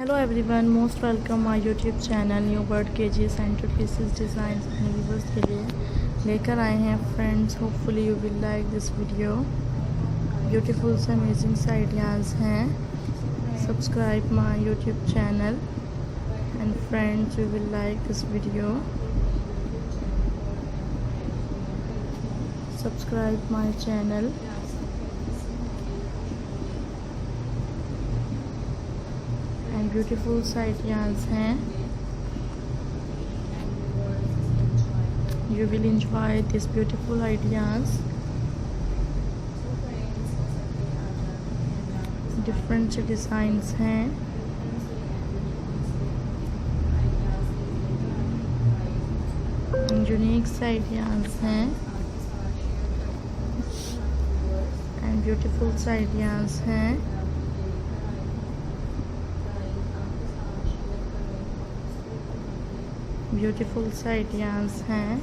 Hello everyone, most welcome my YouTube channel new bird KG centre pieces design अपने viewers के लिए लेकर आए हैं friends. Hopefully you will like this video. Beautiful से amazing से आइडियाज़ हैं। Subscribe my YouTube channel and friends you will like this video. Subscribe my channel and beautiful ideas हैं। You will enjoy these beautiful ideas. Different designs हैं। Unique ideas हैं and beautiful ideas हैं। Beautiful ideas हैं।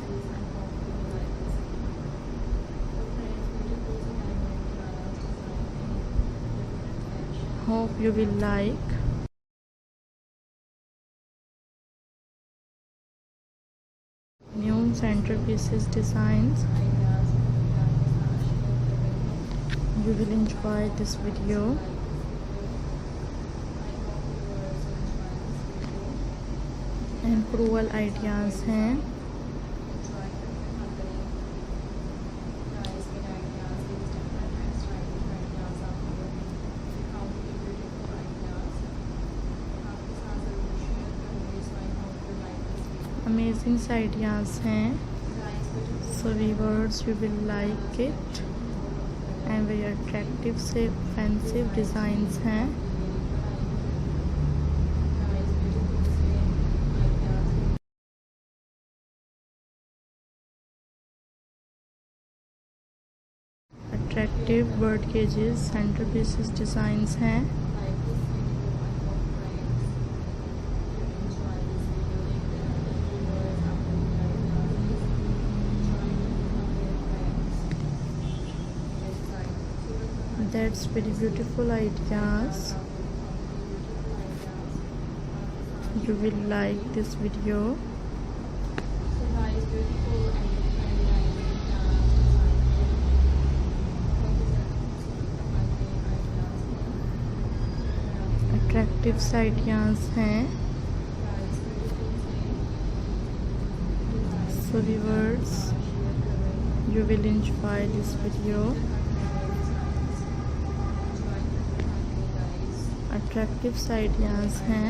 Hope you will like. New centrepieces designs. You will enjoy this video. And cruel ideas हैं। Amazing ideas हैं। So viewers you will like it and very attractive से fancy designs हैं। Attractive bird cages centrepieces designs हैं। That's very beautiful ideas. You will like this video. Attractive ideas हैं। So viewers, you will enjoy this video. Attractive ideas हैं।